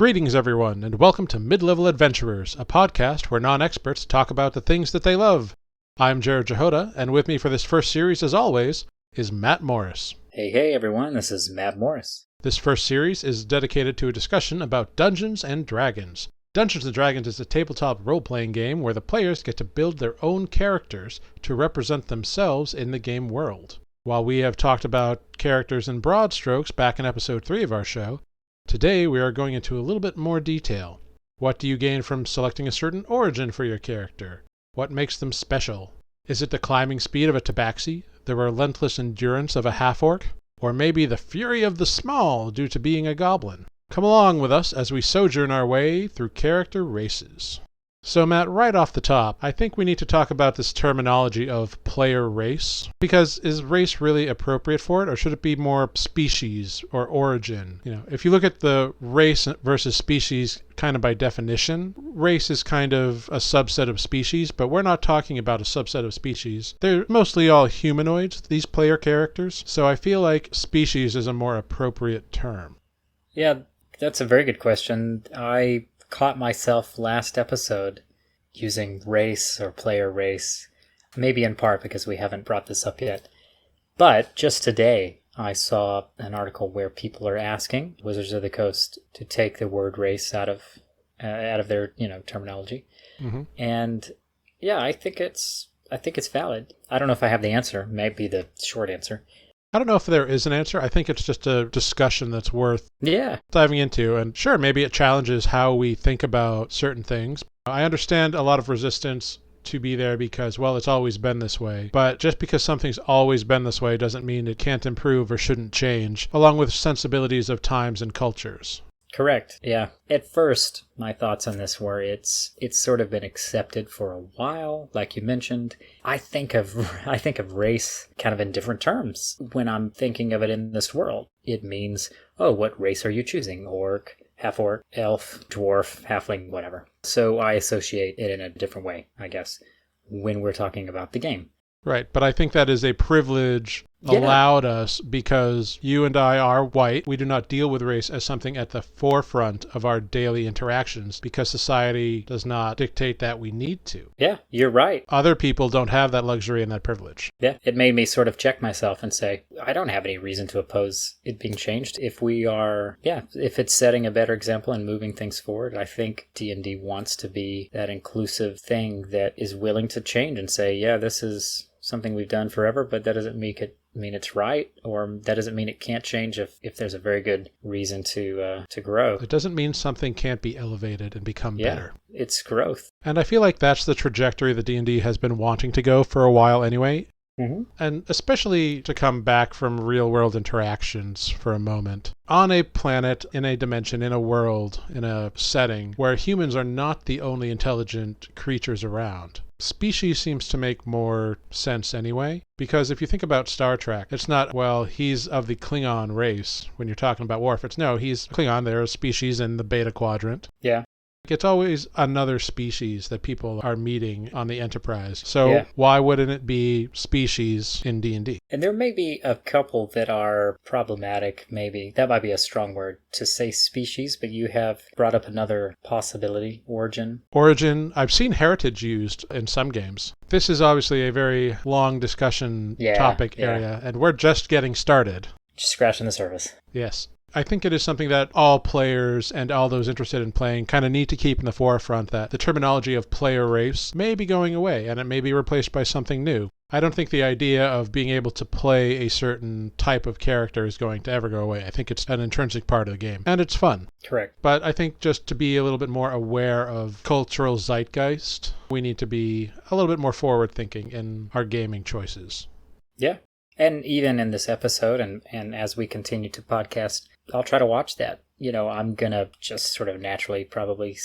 Greetings, everyone, and welcome to Mid-Level Adventurers, a podcast where non-experts talk about the things that they love. I'm Jarrod, and with me for this first series, as always, is Matt Morris. Hey everyone, this is Matt Morris. This first series is dedicated to a discussion about Dungeons and Dragons. Dungeons and Dragons is a tabletop role-playing game where the players get to build their own characters to represent themselves in the game world. While we have talked about characters in broad strokes back in episode 3 of our show, today we are going into a little bit more detail. What do you gain from selecting a certain origin for your character? What makes them special? Is it the climbing speed of a Tabaxi, the relentless endurance of a half-orc, or maybe the fury of the small due to being a goblin? Come along with us as we sojourn our way through character races. So Matt, right off the top, I think we need to talk about this terminology of player race, because is race really appropriate for it, or should it be more species or origin? If you look at the race versus species kind of by definition, race is kind of a subset of species, but we're not talking about a subset of species. They're mostly all humanoids, these player characters, so I feel like species is a more appropriate term. Yeah, that's a very good question. I caught myself last episode using race or player race, maybe in part because we haven't brought this up yet. But just today, I saw an article where people are asking Wizards of the Coast to take the word race out of their terminology. Mm-hmm. And yeah, I think it's valid. I don't know if I have the answer. Maybe the short answer. I don't know if there is an answer. I think it's just a discussion that's worth diving into. And sure, maybe it challenges how we think about certain things. I understand a lot of resistance to be there because, well, it's always been this way. But just because something's always been this way doesn't mean it can't improve or shouldn't change, along with sensibilities of times and cultures. Correct. Yeah. At first, my thoughts on this were it's sort of been accepted for a while, like you mentioned. I think of race kind of in different terms when I'm thinking of it in this world. It means, oh, what race are you choosing? Orc, half-orc, elf, dwarf, halfling, whatever. So I associate it in a different way, I guess, when we're talking about the game. Right, but I think that is a privilege allowed us because you and I are white. We do not deal with race as something at the forefront of our daily interactions because society does not dictate that we need to. Yeah, you're right. Other people don't have that luxury and that privilege. Yeah, it made me sort of check myself and say, I don't have any reason to oppose it being changed. If it's setting a better example and moving things forward, I think D&D wants to be that inclusive thing that is willing to change and say, yeah, this is something we've done forever, but that doesn't mean it's right, or that doesn't mean it can't change if there's a very good reason to grow. It doesn't mean something can't be elevated and become better. It's growth. And I feel like that's the trajectory that D&D has been wanting to go for a while anyway. Mm-hmm. And especially to come back from real-world interactions for a moment. On a planet, in a dimension, in a world, in a setting where humans are not the only intelligent creatures around, species seems to make more sense anyway. Because if you think about Star Trek, it's not, well, he's of the Klingon race when you're talking about warfare. It's no, he's Klingon. They're a species in the Beta Quadrant. Yeah. It's always another species that people are meeting on the Enterprise. So why wouldn't it be species in D&D? And there may be a couple that are problematic, maybe. That might be a strong word to say species, but you have brought up another possibility, origin. Origin, I've seen heritage used in some games. This is obviously a very long discussion topic area, and we're just getting started. Just scratching the surface. Yes. I think it is something that all players and all those interested in playing kind of need to keep in the forefront, that the terminology of player race may be going away and it may be replaced by something new. I don't think the idea of being able to play a certain type of character is going to ever go away. I think it's an intrinsic part of the game, and it's fun. Correct. But I think just to be a little bit more aware of cultural zeitgeist, we need to be a little bit more forward-thinking in our gaming choices. Yeah. And even in this episode, and as we continue to podcast, I'll try to watch that. I'm going to just sort of naturally probably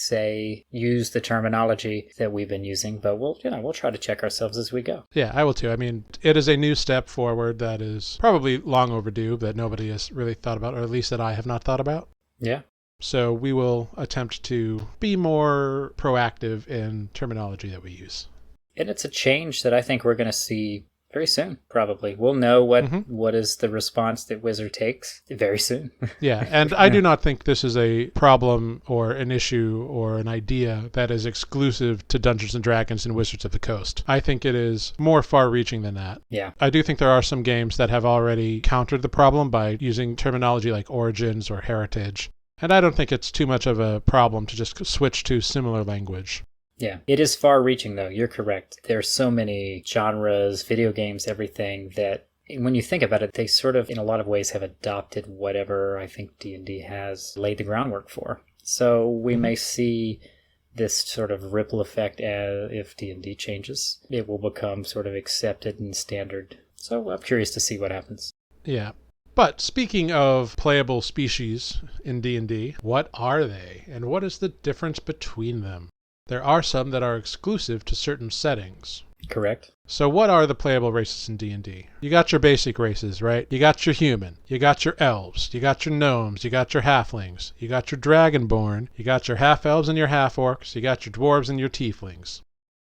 use the terminology that we've been using, but we'll try to check ourselves as we go. Yeah, I will too. I mean, it is a new step forward that is probably long overdue, that nobody has really thought about, or at least that I have not thought about. Yeah. So we will attempt to be more proactive in terminology that we use. And it's a change that I think we're going to see Very soon, probably. We'll know what is the response that Wizard takes very soon. Yeah, and I do not think this is a problem or an issue or an idea that is exclusive to Dungeons & Dragons and Wizards of the Coast. I think it is more far-reaching than that. Yeah. I do think there are some games that have already countered the problem by using terminology like origins or heritage, and I don't think it's too much of a problem to just switch to similar language. Yeah, it is far-reaching, though. You're correct. There are so many genres, video games, everything, that when you think about it, they sort of, in a lot of ways, have adopted whatever I think D&D has laid the groundwork for. So we may see this sort of ripple effect as if D&D changes. It will become sort of accepted and standard. So I'm curious to see what happens. Yeah. But speaking of playable species in D&D, what are they, and what is the difference between them? There are some that are exclusive to certain settings. Correct. So what are the playable races in D&D? You got your basic races, right? You got your human, you got your elves, you got your gnomes, you got your halflings, you got your dragonborn, you got your half-elves and your half-orcs, you got your dwarves and your tieflings.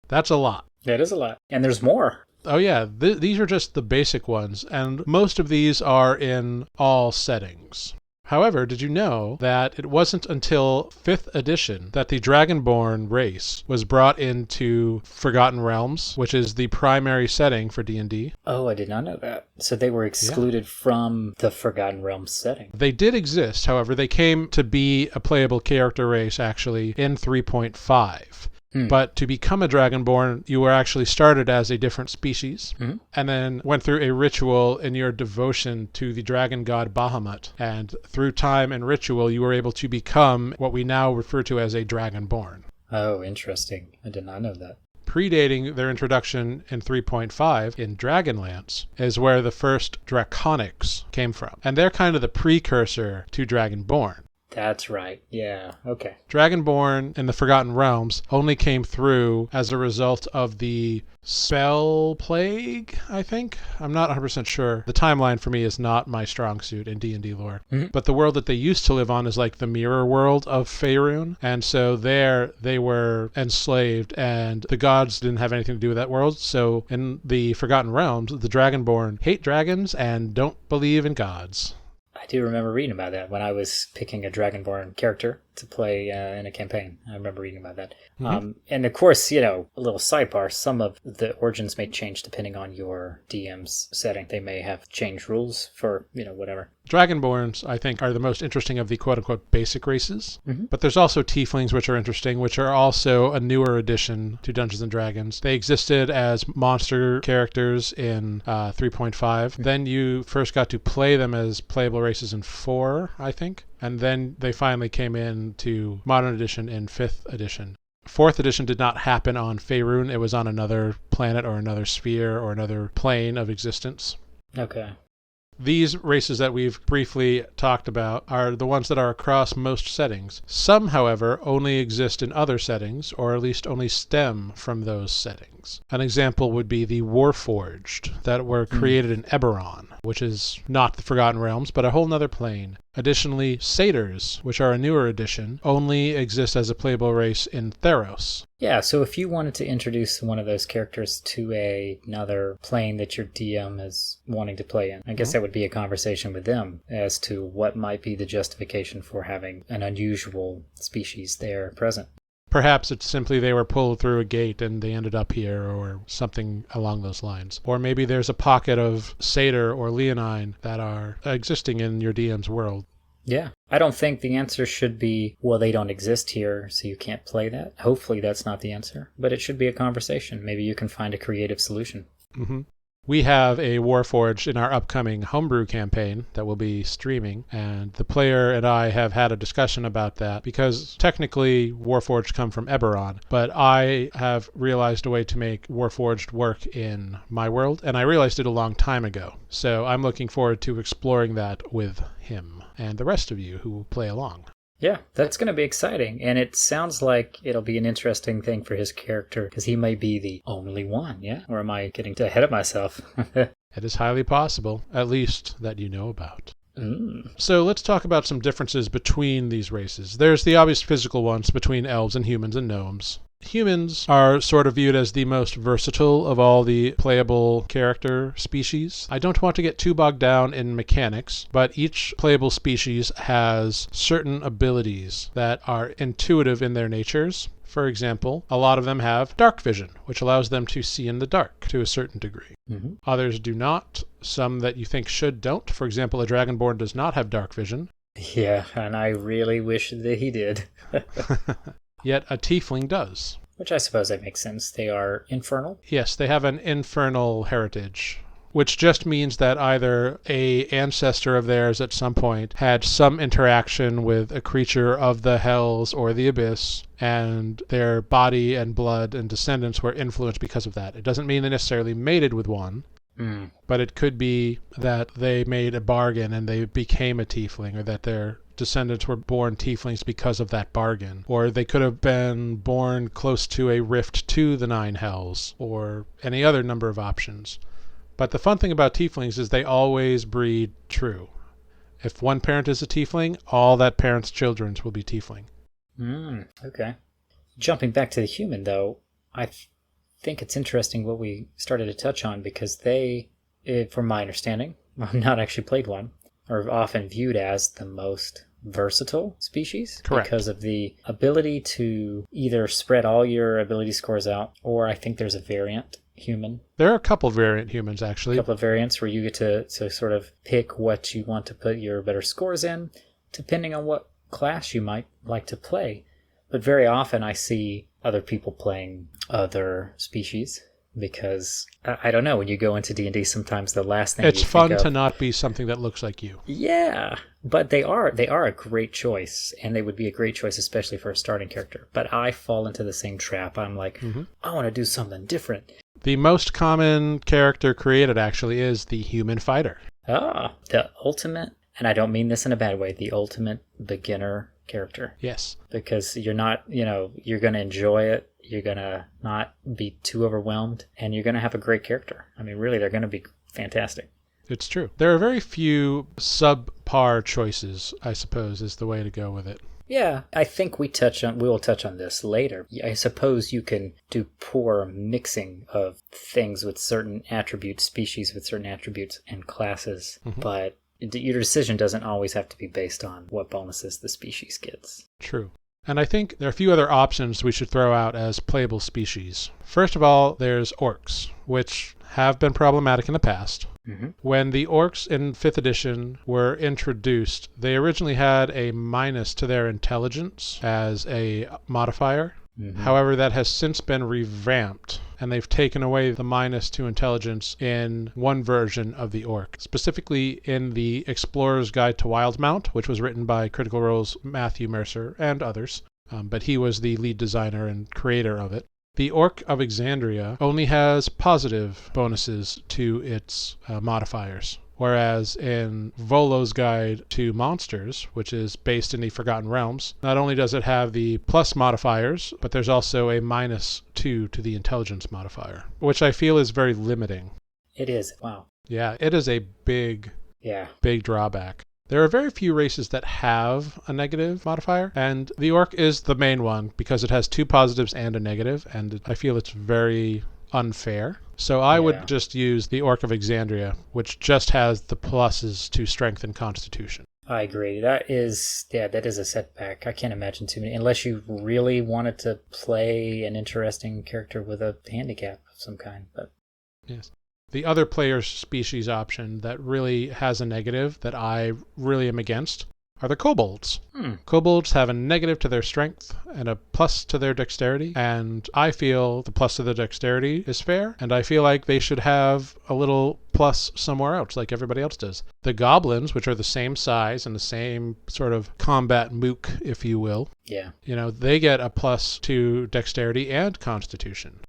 That's a lot. That is a lot. And there's more. Oh yeah, these are just the basic ones, and most of these are in all settings. However, did you know that it wasn't until 5th edition that the Dragonborn race was brought into Forgotten Realms, which is the primary setting for D&D? Oh, I did not know that. So they were excluded from the Forgotten Realms setting. They did exist, however, they came to be a playable character race actually in 3.5. But to become a Dragonborn, you were actually started as a different species, and then went through a ritual in your devotion to the dragon god Bahamut. And through time and ritual, you were able to become what we now refer to as a Dragonborn. Oh, interesting. I did not know that. Predating their introduction in 3.5 in Dragonlance is where the first Draconics came from. And they're kind of the precursor to Dragonborn. That's right. Yeah. Okay. Dragonborn in the Forgotten Realms only came through as a result of the spell plague, I think. I'm not 100% sure. The timeline for me is not my strong suit in D&D lore. But the world that they used to live on is like the mirror world of Faerun. And so there they were enslaved and the gods didn't have anything to do with that world. So in the Forgotten Realms, the Dragonborn hate dragons and don't believe in gods. I do remember reading about that when I was picking a Dragonborn character to play in a campaign. I remember reading about that. And of course, a little sidebar, some of the origins may change depending on your DM's setting. They may have changed rules for, whatever. Dragonborns, I think, are the most interesting of the quote-unquote basic races. But there's also Tieflings, which are interesting, which are also a newer addition to Dungeons & Dragons. They existed as monster characters in 3.5. Then you first got to play them as playable races in 4, I think. And then they finally came into Modern Edition in 5th edition. 4th edition did not happen on Faerun. It was on another planet or another sphere or another plane of existence. Okay. These races that we've briefly talked about are the ones that are across most settings. Some, however, only exist in other settings, or at least only stem from those settings. An example would be the Warforged that were created in Eberron, which is not the Forgotten Realms, but a whole nother plane. Additionally, Satyrs, which are a newer addition, only exist as a playable race in Theros. Yeah, so if you wanted to introduce one of those characters to another plane that your DM is wanting to play in, I guess that would be a conversation with them as to what might be the justification for having an unusual species there present. Perhaps it's simply they were pulled through a gate and they ended up here, or something along those lines. Or maybe there's a pocket of Satyr or Leonine that are existing in your DM's world. Yeah. I don't think the answer should be, well, they don't exist here, so you can't play that. Hopefully that's not the answer. But it should be a conversation. Maybe you can find a creative solution. We have a Warforged in our upcoming homebrew campaign that will be streaming, and the player and I have had a discussion about that because technically Warforged come from Eberron, but I have realized a way to make Warforged work in my world, and I realized it a long time ago. So I'm looking forward to exploring that with him and the rest of you who will play along. Yeah, that's going to be exciting. And it sounds like it'll be an interesting thing for his character because he may be the only one, yeah? Or am I getting ahead of myself? It is highly possible, at least that you know about. So let's talk about some differences between these races. There's the obvious physical ones between elves and humans and gnomes. Humans are sort of viewed as the most versatile of all the playable character species. I don't want to get too bogged down in mechanics, but each playable species has certain abilities that are intuitive in their natures. For example, a lot of them have dark vision, which allows them to see in the dark to a certain degree. Mm-hmm. Others do not. Some that you think should don't. For example, a Dragonborn does not have dark vision. Yeah, and I really wish that he did. Yet a Tiefling does. Which I suppose that makes sense. They are infernal. Yes, they have an infernal heritage, which just means that either a ancestor of theirs at some point had some interaction with a creature of the hells or the abyss, and their body and blood and descendants were influenced because of that. It doesn't mean they necessarily mated with one, but it could be that they made a bargain and they became a tiefling, or that their descendants were born tieflings because of that bargain. Or they could have been born close to a rift to the nine hells, or any other number of options. But the fun thing about tieflings is they always breed true. If one parent is a tiefling, all that parent's children will be tiefling. Okay. Jumping back to the human, though, I think it's interesting what we started to touch on, because they, from my understanding, I've not actually played one, are often viewed as the most versatile species. Correct. Because of the ability to either spread all your ability scores out, or I think there's a variant human. There are a couple variant humans, actually. A couple of variants where you get to sort of pick what you want to put your better scores in, depending on what class you might like to play. But very often I see other people playing other species, because I don't know, when you go into D&D, sometimes the last thing it's you fun think of, to not be something that looks like you. Yeah, but they are a great choice, and they would be a great choice especially for a starting character. But I fall into the same trap. I'm like, I want to do something different. The most common character created, actually, is the human fighter. The ultimate, and I don't mean this in a bad way, the ultimate beginner character. Yes. Because you're not, you're going to enjoy it. You're going to not be too overwhelmed, and you're going to have a great character. I mean, really, they're going to be fantastic. It's true. There are very few subpar choices, I suppose, is the way to go with it. Yeah, I think we will touch on this later. I suppose you can do poor mixing of things with certain attributes, species with certain attributes and classes, but your decision doesn't always have to be based on what bonuses the species gets. True. And I think there are a few other options we should throw out as playable species. First of all, there's orcs, which have been problematic in the past. When the orcs in 5th edition were introduced, they originally had a minus to their intelligence as a modifier. However, that has since been revamped, and they've taken away the minus to intelligence in one version of the orc, specifically in the Explorer's Guide to Wildmount, which was written by Critical Role's Matthew Mercer and others, but he was the lead designer and creator of it. The Orc of Exandria only has positive bonuses to its modifiers, whereas in Volo's Guide to Monsters, which is based in the Forgotten Realms, not only does it have the plus modifiers, but there's also a -2 to the intelligence modifier, which I feel is very limiting. It is. Wow. Yeah, it is a big drawback. There are very few races that have a negative modifier, and the orc is the main one because it has 2 positives and a negative, and I feel it's very unfair. So I would just use the Orc of Exandria, which just has the pluses to strength and constitution. I agree. That is a setback. I can't imagine too many, unless you really wanted to play an interesting character with a handicap of some kind. But yes. The other player species option that really has a negative that I really am against are the Kobolds. Kobolds have a negative to their strength and a plus to their dexterity, and I feel the plus to the dexterity is fair, and I feel like they should have a little plus somewhere else like everybody else does. The Goblins, which are the same size and the same sort of combat mook, if you will, they get a plus to dexterity and constitution.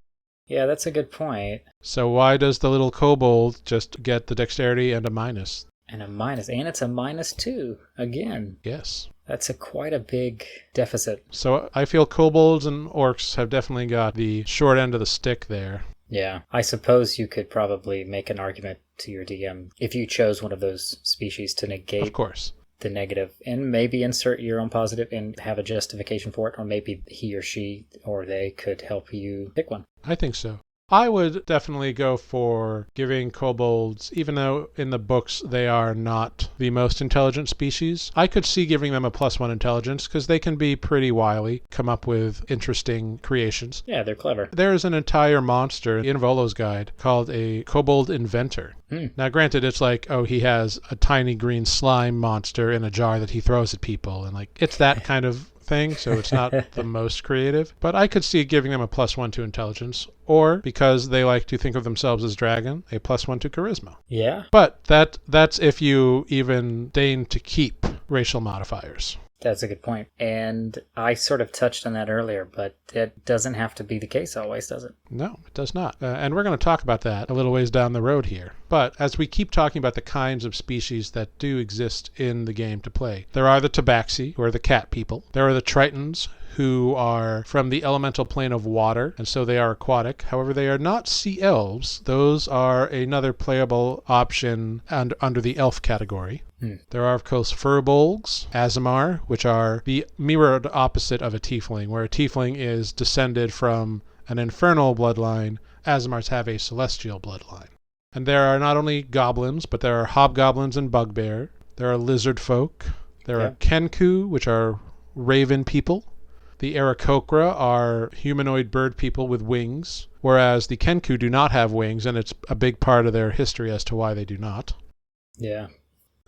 Yeah, that's a good point. So why does the little kobold just get the dexterity and a minus? And a minus, and it's a -2 again. Yes. That's quite a big deficit. So I feel kobolds and orcs have definitely got the short end of the stick there. Yeah, I suppose you could probably make an argument to your DM if you chose one of those species to negate of course the negative and maybe insert your own positive and have a justification for it, or maybe he or she or they could help you pick one. I think so. I would definitely go for giving kobolds, even though in the books they are not the most intelligent species, I could see giving them a +1 intelligence because they can be pretty wily, come up with interesting creations. Yeah, they're clever. There's an entire monster in Volo's guide called a kobold inventor. Now, granted, it's like, oh, he has a tiny green slime monster in a jar that he throws at people, and like it's that kind of thing, so it's not the most creative. But I could see giving them a +1 to intelligence, or because they like to think of themselves as dragon, a +1 to charisma. Yeah. But that's if you even deign to keep racial modifiers. That's a good point. And I sort of touched on that earlier, but it doesn't have to be the case always, does it? No, it does not. And we're going to talk about that a little ways down the road here. But as we keep talking about the kinds of species that do exist in the game to play, there are the Tabaxi, who are the cat people. There are the Tritons, who are from the elemental plane of water, and so they are aquatic. However, they are not sea elves. Those are another playable option under the elf category. There are, of course, furbolgs, Aasimar, which are the mirrored opposite of a tiefling, where a tiefling is descended from an infernal bloodline. Aasimars have a celestial bloodline. And there are not only goblins, but there are hobgoblins and bugbear. There are lizard folk. There are kenku, which are raven people. The Aarakocra are humanoid bird people with wings, whereas the kenku do not have wings, and it's a big part of their history as to why they do not. Yeah.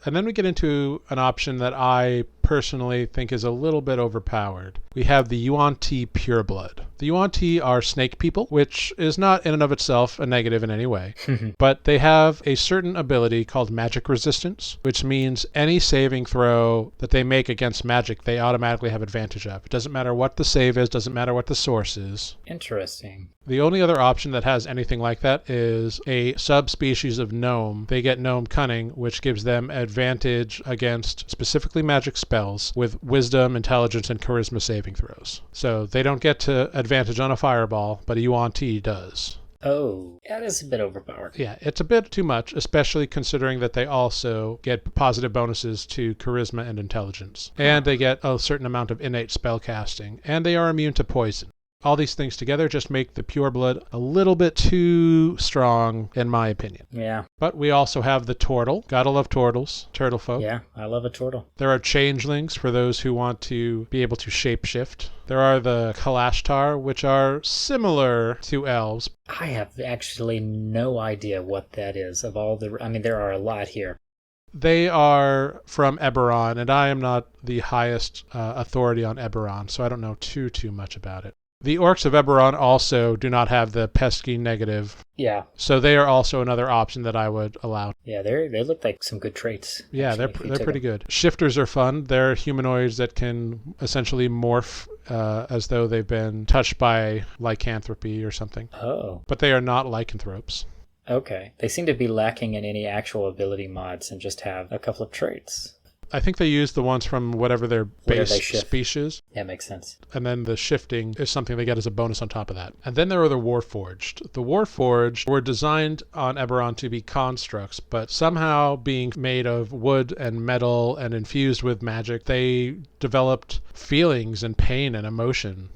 And then we get into an option that I personally think is a little bit overpowered. We have the Yuan T Pureblood. The Yuan T are snake people, which is not in and of itself a negative in any way, but they have a certain ability called magic resistance, which means any saving throw that they make against magic, they automatically have advantage of. It doesn't matter what the save is, doesn't matter what the source is. Interesting. The only other option that has anything like that is a subspecies of gnome. They get gnome cunning, which gives them advantage against specifically magic spells with wisdom, intelligence, and charisma saving throws. So they don't get to advantage on a fireball, but a Yuan T does. Oh, that is a bit overpowered. Yeah, it's a bit too much, especially considering that they also get positive bonuses to charisma and intelligence. And they get a certain amount of innate spell casting, and they are immune to poison. All these things together just make the Pureblood a little bit too strong, in my opinion. Yeah. But we also have the Tortell. Gotta love turtles, turtle folk. Yeah, I love a turtle. There are changelings for those who want to be able to shapeshift. There are the Kalashtar, which are similar to elves. I have actually no idea what that is. There are a lot here. They are from Eberron, and I am not the highest authority on Eberron, so I don't know too much about it. The Orcs of Eberron also do not have the pesky negative. Yeah. So they are also another option that I would allow. Yeah, they look like some good traits. Yeah, they're pretty good. Shifters are fun. They're humanoids that can essentially morph as though they've been touched by lycanthropy or something. Oh. But they are not lycanthropes. Okay. They seem to be lacking in any actual ability mods and just have a couple of traits. I think they use the ones from whatever their base species. Yeah, makes sense. And then the shifting is something they get as a bonus on top of that. And then there are the Warforged. The Warforged were designed on Eberron to be constructs, but somehow being made of wood and metal and infused with magic, they developed feelings and pain and emotion.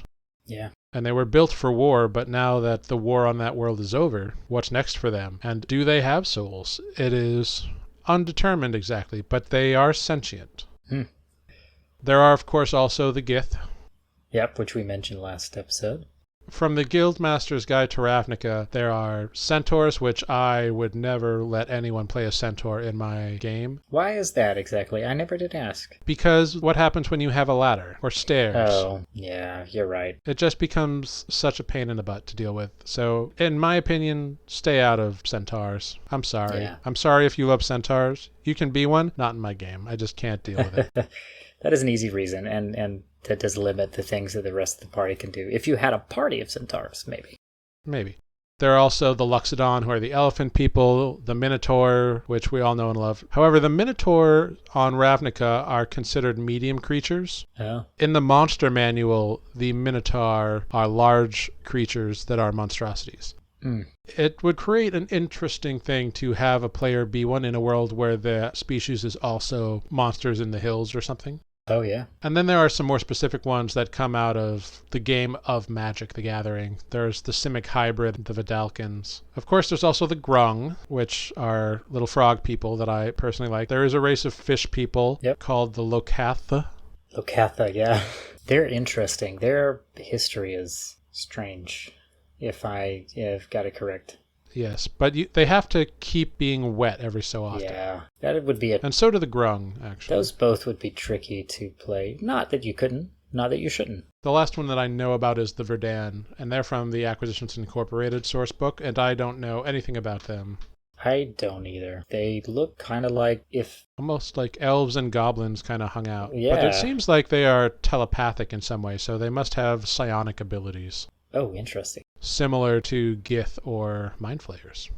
Yeah. And they were built for war, but now that the war on that world is over, what's next for them? And do they have souls? It is undetermined exactly, but they are sentient. There are, of course, also the Gith. Yep, which we mentioned last episode. From the Guildmaster's Guide to Ravnica, there are centaurs, which I would never let anyone play a centaur in my game. Why is that exactly? I never did ask. Because what happens when you have a ladder or stairs? Oh, yeah, you're right. It just becomes such a pain in the butt to deal with. So, in my opinion, stay out of centaurs. I'm sorry. Yeah. I'm sorry if you love centaurs. You can be one, not in my game. I just can't deal with it. That is an easy reason, and that does limit the things that the rest of the party can do. If you had a party of centaurs, maybe. Maybe. There are also the Luxodon, who are the elephant people, the Minotaur, which we all know and love. However, the Minotaur on Ravnica are considered medium creatures. Oh. In the monster manual, the Minotaur are large creatures that are monstrosities. It would create an interesting thing to have a player be one in a world where the species is also monsters in the hills or something. Oh, yeah. And then there are some more specific ones that come out of the game of Magic: The Gathering. There's the Simic hybrid, the Vidalkins. Of course, there's also the Grung, which are little frog people that I personally like. There is a race of fish people called the Lokatha. Lokatha, yeah. They're interesting. Their history is strange, if I've got it correct. Yes, but they have to keep being wet every so often. Yeah, that would be it. And so do the Grung, actually. Those both would be tricky to play. Not that you couldn't, not that you shouldn't. The last one that I know about is the Verdan, and they're from the Acquisitions Incorporated source book, and I don't know anything about them. I don't either. They look kind of like almost like elves and goblins kind of hung out. Yeah. But it seems like they are telepathic in some way, so they must have psionic abilities. Oh, interesting. Similar to Gith or Mind Flayers.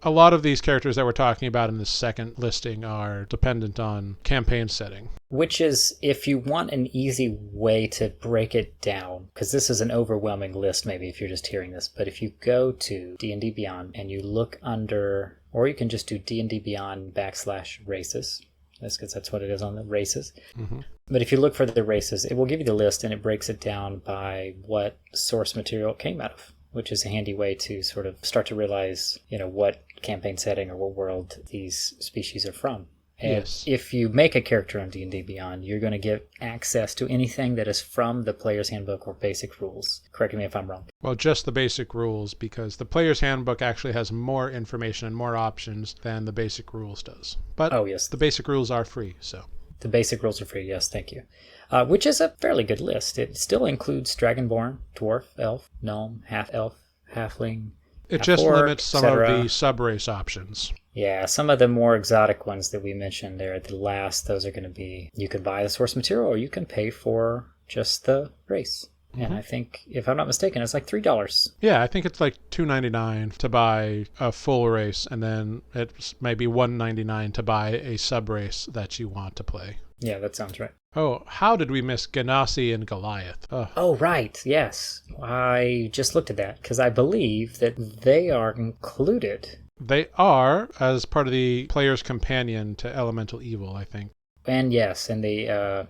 A lot of these characters that we're talking about in this second listing are dependent on campaign setting. Which is, if you want an easy way to break it down, because this is an overwhelming list maybe if you're just hearing this, but if you go to D&D Beyond and you look under, or you can just do D&D Beyond /races. That's because that's what it is on the races. Mm-hmm. But if you look for the races, it will give you the list and it breaks it down by what source material it came out of, which is a handy way to sort of start to realize, what campaign setting or what world these species are from. And yes. If you make a character on D&D Beyond, you're going to get access to anything that is from the Player's Handbook or Basic Rules. Correct me if I'm wrong. Well, just the basic rules, because the Player's Handbook actually has more information and more options than the Basic Rules does. But yes. The Basic Rules are free, so... The Basic Rules are free, yes, thank you. Which is a fairly good list. It still includes Dragonborn, Dwarf, Elf, Gnome, Half-Elf, Halfling... It just limits some of the sub-race options. Yeah, some of the more exotic ones that we mentioned there at the last, those are going to be, you can buy the source material or you can pay for just the race. Mm-hmm. And I think, if I'm not mistaken, it's like $3. Yeah, I think it's like $2.99 to buy a full race, and then it's maybe $1.99 to buy a sub-race that you want to play. Yeah, that sounds right. Oh, how did we miss Ganassi and Goliath? Oh, right, yes. I just looked at that, because I believe that they are included. They are, as part of the player's companion to Elemental Evil, I think. And yes, and the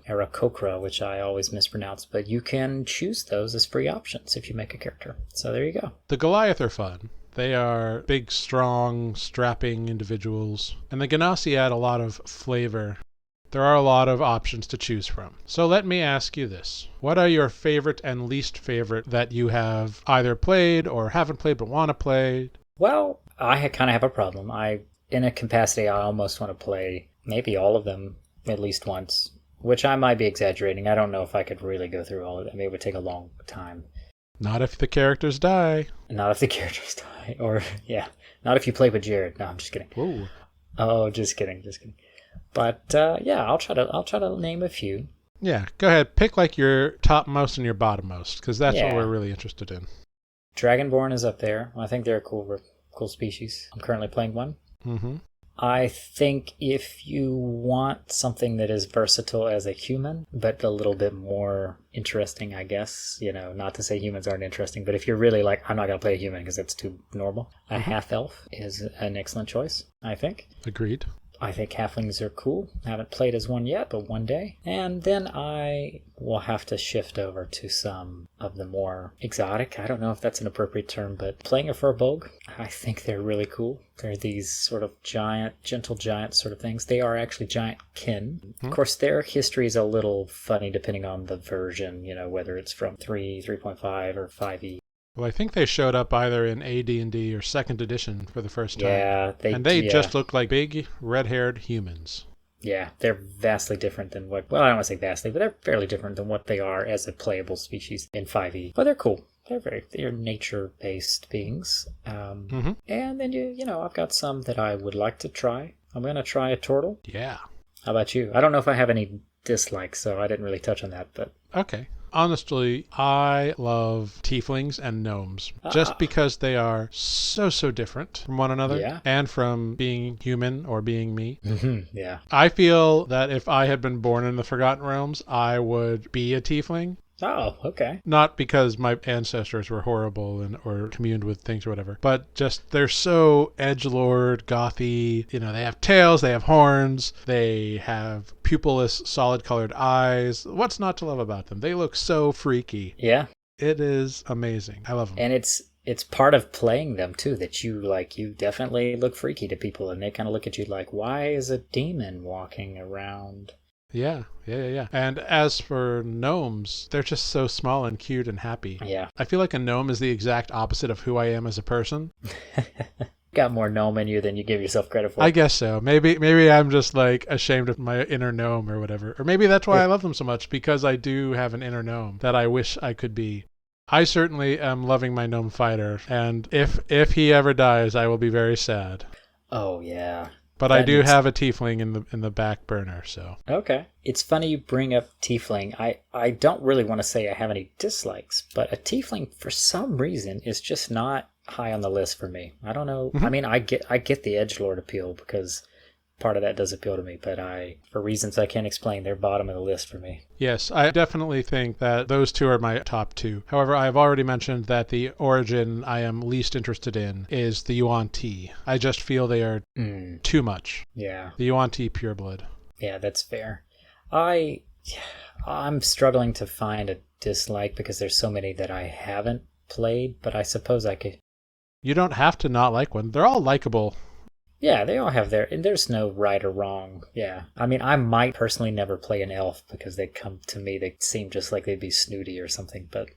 Arakokra, which I always mispronounce, but you can choose those as free options if you make a character. So there you go. The Goliath are fun. They are big, strong, strapping individuals. And the Ganassi add a lot of flavor. There are a lot of options to choose from. So let me ask you this. What are your favorite and least favorite that you have either played or haven't played but want to play? Well, I kind of have a problem. In a capacity, I almost want to play maybe all of them at least once, which I might be exaggerating. I don't know if I could really go through all of them. It would take a long time. Not if the characters die. Not if the characters die. Or, yeah, not if you play with Jarrod. No, I'm just kidding. Whoa. Oh, just kidding. But, yeah, I'll try to name a few. Yeah, go ahead. Pick like your topmost and your bottommost, because that's what we're really interested in. Dragonborn is up there. I think they're a cool species. I'm currently playing one. Mm-hmm. I think if you want something that is versatile as a human, but a little bit more interesting, I guess, not to say humans aren't interesting, but if you're really like, I'm not going to play a human because it's too normal, a half-elf is an excellent choice, I think. Agreed. I think halflings are cool. I haven't played as one yet, but one day. And then I will have to shift over to some of the more exotic. I don't know if that's an appropriate term, but playing a furbolg, I think they're really cool. They're these sort of gentle giant sort of things. They are actually giant kin. Mm-hmm. Of course, their history is a little funny depending on the version, whether it's from 3, 3.5, or 5e. Well, I think they showed up either in AD&D or 2nd edition for the first time. Yeah, they just look like big, red-haired humans. Yeah, they're vastly different than I don't want to say vastly, but they're fairly different than what they are as a playable species in 5e. But they're cool. They're nature-based beings. And then, I've got some that I would like to try. I'm going to try a Tortell. Yeah. How about you? I don't know if I have any dislikes, so I didn't really touch on that, but... Okay. Honestly, I love Tieflings and Gnomes, just because they are so different from one another and from being human or being me. Yeah. I feel that if I had been born in the Forgotten Realms, I would be a Tiefling. Oh, okay. Not because my ancestors were horrible or communed with things or whatever, but just they're so edgelord, gothy. You know, they have tails, they have horns, they have pupilless, solid-colored eyes. What's not to love about them? They look so freaky. Yeah. It is amazing. I love them. And it's part of playing them too, that you definitely look freaky to people, and they kind of look at you like, why is a demon walking around? Yeah. And as for gnomes, they're just so small and cute and happy. Yeah. I feel like a gnome is the exact opposite of who I am as a person. Got more gnome in you than you give yourself credit for. I guess so. Maybe I'm just like ashamed of my inner gnome or whatever. Or maybe that's why I love them so much, because I do have an inner gnome that I wish I could be. I certainly am loving my gnome fighter, and if he ever dies, I will be very sad. Oh yeah. But I do have a tiefling in the back burner, so. Okay. It's funny you bring up tiefling. I don't really want to say I have any dislikes, but a tiefling for some reason is just not high on the list for me. I don't know. I mean, I get the edgelord appeal because part of that does appeal to me, but for reasons I can't explain, they're bottom of the list for me. Yes, I definitely think that those two are my top two. However, I've already mentioned that the origin I am least interested in is the Yuan T. I just feel they are too much. Yeah. The Yuan T Pureblood. Yeah, that's fair. I'm struggling to find a dislike because there's so many that I haven't played, but I suppose I could. You don't have to not like one. They're all likable. Yeah, they all have and there's no right or wrong. Yeah. I mean, I might personally never play an elf because they come to me, they seem just like they'd be snooty or something, but,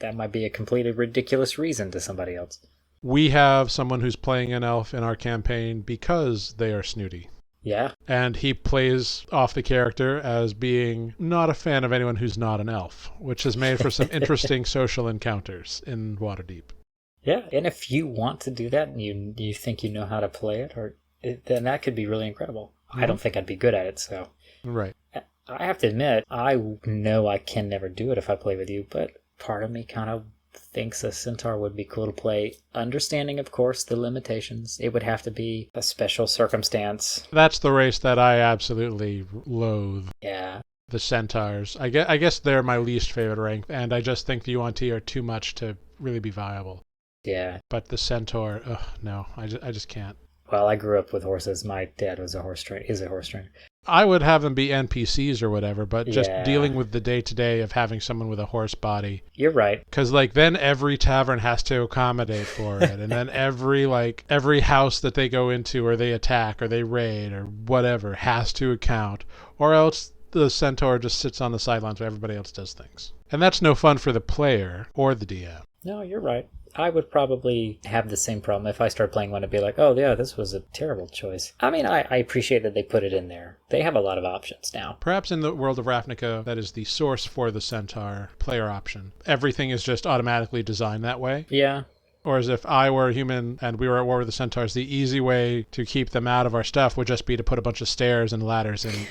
that might be a completely ridiculous reason to somebody else. We have someone who's playing an elf in our campaign because they are snooty. Yeah. And he plays off the character as being not a fan of anyone who's not an elf, which has made for some interesting social encounters in Waterdeep. Yeah, and if you want to do that and you think you know how to play it, then that could be really incredible. I don't think I'd be good at it, so. Right. I have to admit, I know I can never do it if I play with you, but part of me kind of thinks a centaur would be cool to play, understanding, of course, the limitations. It would have to be a special circumstance. That's the race that I absolutely loathe. Yeah. The centaurs. I guess they're my least favorite rank, and I just think the Yuan T are too much to really be viable. Yeah. But the centaur, no, I just can't. Well, I grew up with horses. My dad was is a horse trainer. I would have them be NPCs or whatever, but just dealing with the day-to-day of having someone with a horse body. You're right. Because, then every tavern has to accommodate for it, and then every house that they go into or they attack or they raid or whatever has to account, or else the centaur just sits on the sidelines where everybody else does things. And that's no fun for the player or the DM. No, you're right. I would probably have the same problem if I started playing one and be like, oh yeah, this was a terrible choice. I mean, I appreciate that they put it in there. They have a lot of options now. Perhaps in the world of Ravnica, that is the source for the centaur player option. Everything is just automatically designed that way. Yeah. Or as if I were a human and we were at war with the centaurs, the easy way to keep them out of our stuff would just be to put a bunch of stairs and ladders in.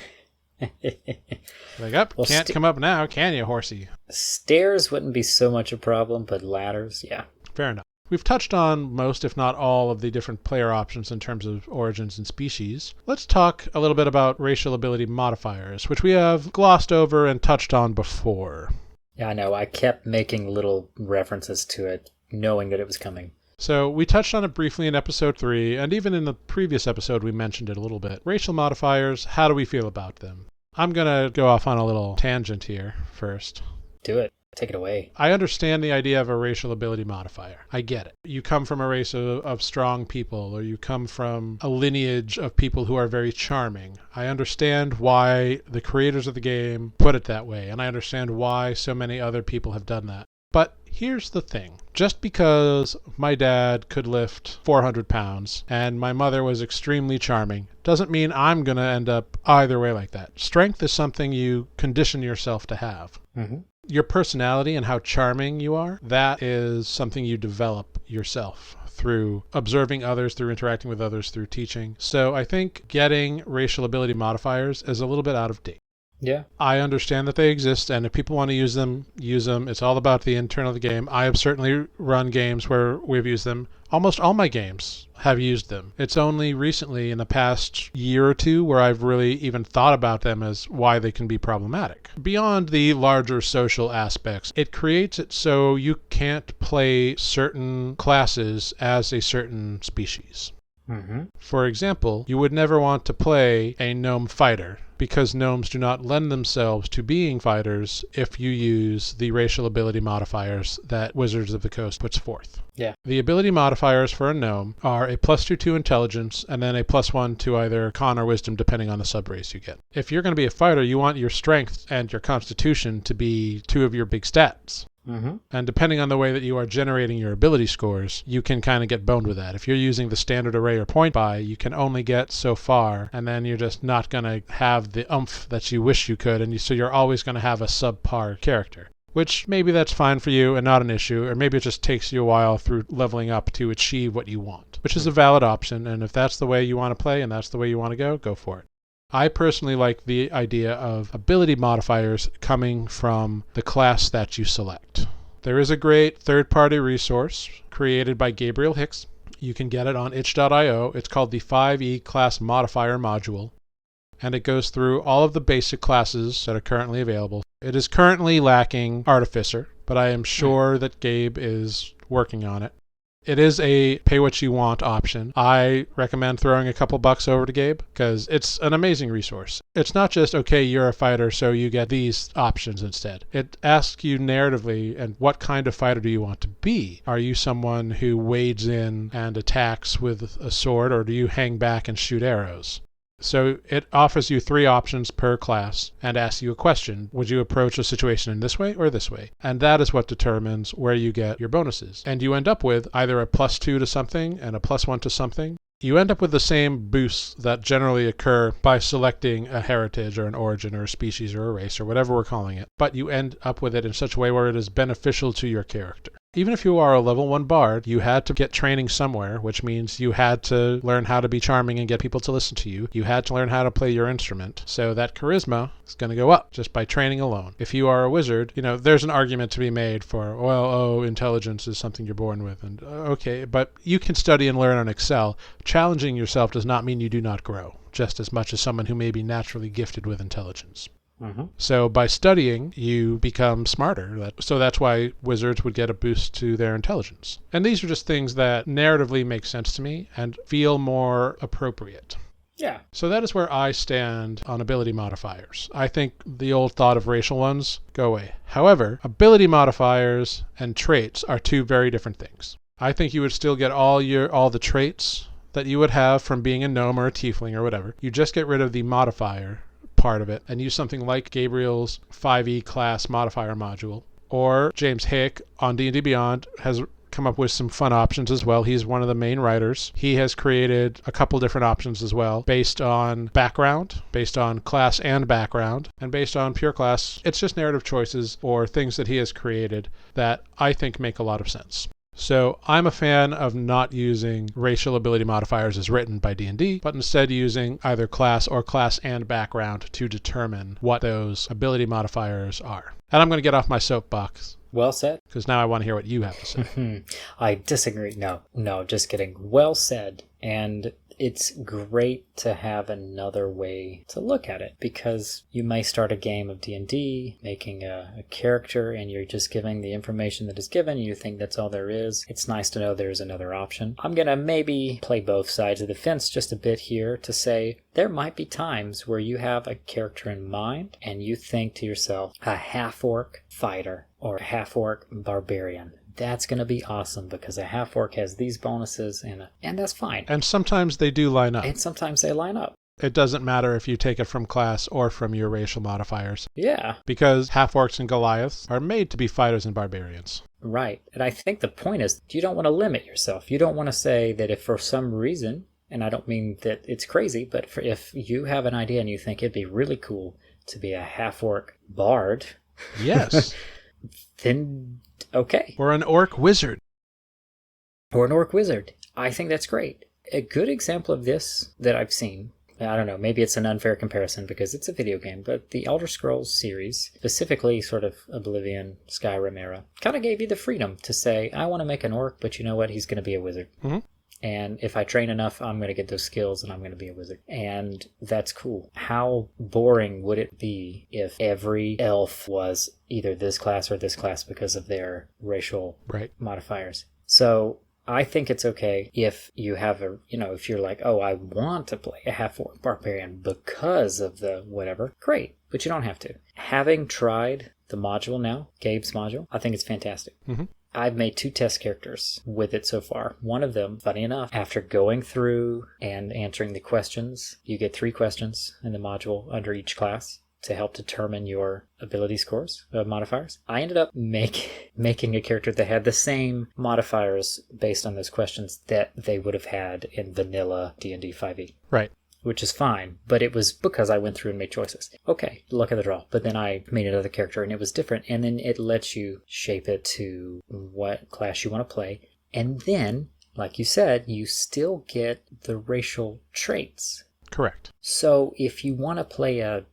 Can't come up now, can you, horsey? Stairs wouldn't be so much a problem, but ladders, yeah. Fair enough. We've touched on most, if not all, of the different player options in terms of origins and species. Let's talk a little bit about racial ability modifiers, which we have glossed over and touched on before. Yeah, I know. I kept making little references to it, knowing that it was coming. So we touched on it briefly in episode 3, and even in the previous episode we mentioned it a little bit. Racial modifiers, how do we feel about them? I'm going to go off on a little tangent here first. Do it. Take it away. I understand the idea of a racial ability modifier. I get it. You come from a race of strong people, or you come from a lineage of people who are very charming. I understand why the creators of the game put it that way, and I understand why so many other people have done that. But here's the thing. Just because my dad could lift 400 pounds and my mother was extremely charming doesn't mean I'm going to end up either way like that. Strength is something you condition yourself to have. Mm-hmm. Your personality and how charming you are, that is something you develop yourself through observing others, through interacting with others, through teaching. So I think getting racial ability modifiers is a little bit out of date. Yeah. I understand that they exist, and if people want to use them, use them. It's all about the internal of the game. I have certainly run games where we've used them. Almost all my games have used them. It's only recently, in the past year or two, where I've really even thought about them as why they can be problematic. Beyond the larger social aspects, it creates it so you can't play certain classes as a certain species. Mm-hmm. For example, you would never want to play a gnome fighter because gnomes do not lend themselves to being fighters if you use the racial ability modifiers that Wizards of the Coast puts forth. Yeah. The ability modifiers for a gnome are a +2 to intelligence and then a +1 to either con or wisdom depending on the subrace you get. If you're going to be a fighter, you want your strength and your constitution to be two of your big stats. Mm-hmm. And depending on the way that you are generating your ability scores, you can kind of get boned with that. If you're using the standard array or point buy, you can only get so far, and then you're just not going to have the oomph that you wish you could, and so you're always going to have a subpar character. Which maybe that's fine for you and not an issue, or maybe it just takes you a while through leveling up to achieve what you want, which is a valid option, and if that's the way you want to play and that's the way you want to go for it. I personally like the idea of ability modifiers coming from the class that you select. There is a great third-party resource created by Gabriel Hicks. You can get it on itch.io. It's called the 5e Class Modifier Module, and it goes through all of the basic classes that are currently available. It is currently lacking Artificer, but I am sure that Gabe is working on it. It is a pay-what-you-want option. I recommend throwing a couple bucks over to Gabe because it's an amazing resource. It's not just, okay, you're a fighter, so you get these options instead. It asks you narratively, and what kind of fighter do you want to be? Are you someone who wades in and attacks with a sword, or do you hang back and shoot arrows? So it offers you 3 options per class and asks you a question. Would you approach a situation in this way or this way? And that is what determines where you get your bonuses. And you end up with either a +2 to something and a +1 to something. You end up with the same boosts that generally occur by selecting a heritage or an origin or a species or a race or whatever we're calling it. But you end up with it in such a way where it is beneficial to your character. Even if you are a level 1 bard, you had to get training somewhere, which means you had to learn how to be charming and get people to listen to you. You had to learn how to play your instrument. So that charisma is going to go up just by training alone. If you are a wizard, there's an argument to be made for, intelligence is something you're born with. And okay, but you can study and learn and excel. Challenging yourself does not mean you do not grow, just as much as someone who may be naturally gifted with intelligence. Mm-hmm. So by studying, you become smarter. So that's why wizards would get a boost to their intelligence. And these are just things that narratively make sense to me and feel more appropriate. Yeah. So that is where I stand on ability modifiers. I think the old thought of racial ones go away. However, ability modifiers and traits are 2 very different things. I think you would still get all the traits that you would have from being a gnome or a tiefling or whatever. You just get rid of the modifier part of it and use something like Gabriel's 5e class modifier module, or James Hick on D&D Beyond has come up with some fun options as well. He's one of the main writers. He has created a couple different options as well based on background, based on class and background, and based on pure class. It's just narrative choices or things that he has created that I think make a lot of sense. So I'm a fan of not using racial ability modifiers as written by D&D, but instead using either class or class and background to determine what those ability modifiers are. And I'm going to get off my soapbox. Well said. Because now I want to hear what you have to say. I disagree. No, just kidding. Well said. And it's great to have another way to look at it, because you may start a game of D&D making a character and you're just giving the information that is given. You think that's all there is. It's nice to know there's another option. I'm going to maybe play both sides of the fence just a bit here to say there might be times where you have a character in mind and you think to yourself, a half-orc fighter or a half-orc barbarian. That's going to be awesome because a half-orc has these bonuses, and that's fine. And sometimes they do line up. And sometimes they line up. It doesn't matter if you take it from class or from your racial modifiers. Yeah. Because half-orcs and Goliaths are made to be fighters and barbarians. Right. And I think the point is you don't want to limit yourself. You don't want to say that if for some reason, and I don't mean that it's crazy, but if you have an idea and you think it'd be really cool to be a half-orc bard. Yes. Then okay. Or an orc wizard. Or an orc wizard. I think that's great. A good example of this that I've seen I don't know, maybe it's an unfair comparison because it's a video game, but the Elder Scrolls series, specifically sort of Oblivion, Skyrim era, kind of gave you the freedom to say, I want to make an orc, but you know what? He's going to be a wizard. Mm-hmm. And if I train enough, I'm going to get those skills and I'm going to be a wizard. And that's cool. How boring would it be if every elf was either this class or this class because of their racial modifiers? So I think it's okay if you have if you're like, oh, I want to play a half-orc barbarian because of the whatever, great, but you don't have to. Having tried the module now, Gabe's module, I think it's fantastic. Mm-hmm. I've made 2 test characters with it so far. One of them, funny enough, after going through and answering the questions, you get 3 questions in the module under each class to help determine your ability scores, modifiers. I ended up making a character that had the same modifiers based on those questions that they would have had in vanilla D&D 5e. Right. Which is fine, but it was because I went through and made choices. Okay, luck of the draw. But then I made another character and it was different, and then it lets you shape it to what class you want to play. And then, like you said, you still get the racial traits. Correct. So if you want to play I'm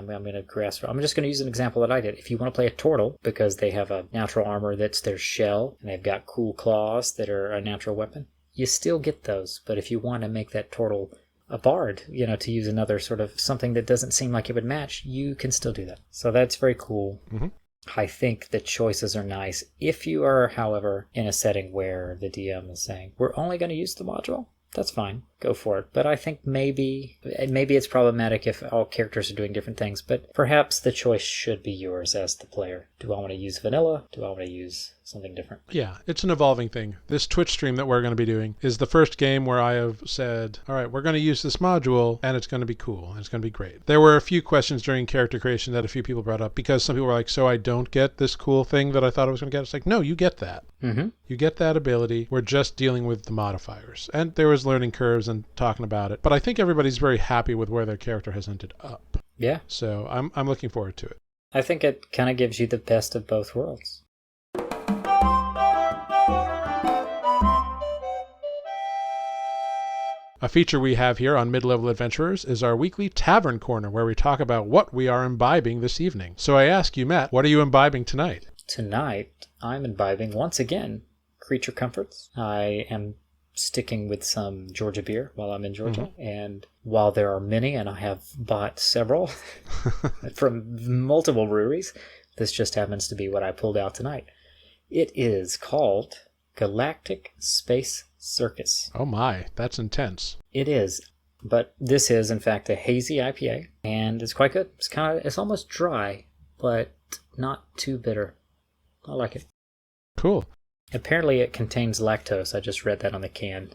going to grasp. I'm just going to use an example that I did. If you want to play a Tortell, because they have a natural armor that's their shell, and they've got cool claws that are a natural weapon, you still get those. But if you want to make that Tortell a bard, to use another sort of something that doesn't seem like it would match, you can still do that. So that's very cool. Mm-hmm. I think the choices are nice. If you are, however, in a setting where the DM is saying, we're only going to use the module, that's fine. Go for it. But I think maybe it's problematic if all characters are doing different things, but perhaps the choice should be yours as the player. Do I want to use vanilla? Do I want to use something different? Yeah, it's an evolving thing. This Twitch stream that we're going to be doing is the first game where I have said, all right, we're going to use this module and it's going to be cool and it's going to be great. There were a few questions during character creation that a few people brought up because some people were like, so I don't get this cool thing that I thought I was going to get? It's like, no, you get that. Mm-hmm. You get that ability. We're just dealing with the modifiers. And there was learning curves and talking about it. But I think everybody's very happy with where their character has ended up. Yeah. So I'm looking forward to it. I think it kind of gives you the best of both worlds. A feature we have here on Mid-Level Adventurers is our weekly Tavern Corner, where we talk about what we are imbibing this evening. So I ask you, Matt, what are you imbibing tonight? Tonight, I'm imbibing, once again, Creature Comforts. I am sticking with some Georgia beer while I'm in Georgia. Mm-hmm. And while there are many, and I have bought several from multiple breweries, this just happens to be what I pulled out tonight. It is called Galactic Space Circus. Oh my, that's intense. It is. But this is, in fact, a hazy IPA, and it's quite good. It's almost dry, but not too bitter. I like it. Cool. Apparently it contains lactose. I just read that on the can.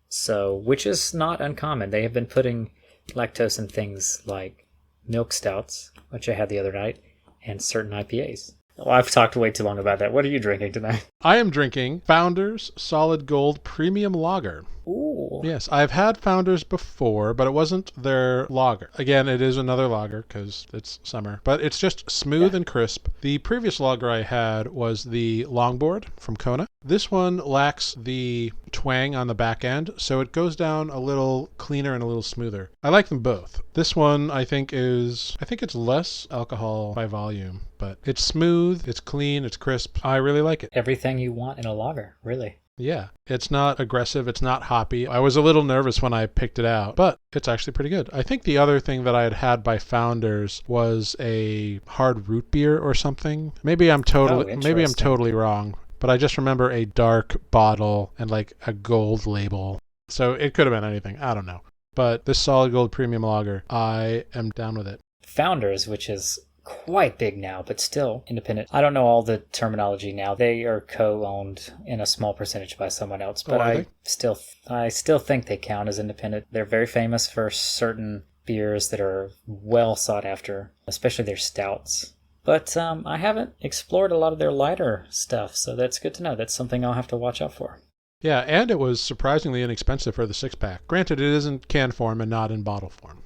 So, which is not uncommon. They have been putting lactose in things like milk stouts, which I had the other night, and certain IPAs. Well, I've talked way too long about that. What are you drinking tonight? I am drinking Founders Solid Gold Premium Lager. Ooh. Yes, I've had Founders before, but it wasn't their lager. Again, it is another lager because it's summer, but it's just smooth and crisp. The previous lager I had was the Longboard from Kona. This one lacks the twang on the back end, so it goes down a little cleaner and a little smoother. I like them both. This one I think it's less alcohol by volume, but it's smooth, it's clean, it's crisp. I really like it. Everything you want in a lager, really. Yeah, it's not aggressive, it's not hoppy. I was a little nervous when I picked it out, but it's actually pretty good. I think the other thing that I had had by Founders was a hard root beer or something. Maybe I'm totally wrong, but I just remember a dark bottle and like a gold label. So it could have been anything, I don't know. But this Solid Gold Premium Lager, I am down with it. Founders, which is quite big now, but still independent. I don't know all the terminology now. They are co-owned in a small percentage by someone else, but I still think they count as independent. They're very famous for certain beers that are well sought after, especially their stouts. But I haven't explored a lot of their lighter stuff, so that's good to know. That's something I'll have to watch out for. Yeah, and it was surprisingly inexpensive for the 6-pack. Granted, it is in can form and not in bottle form.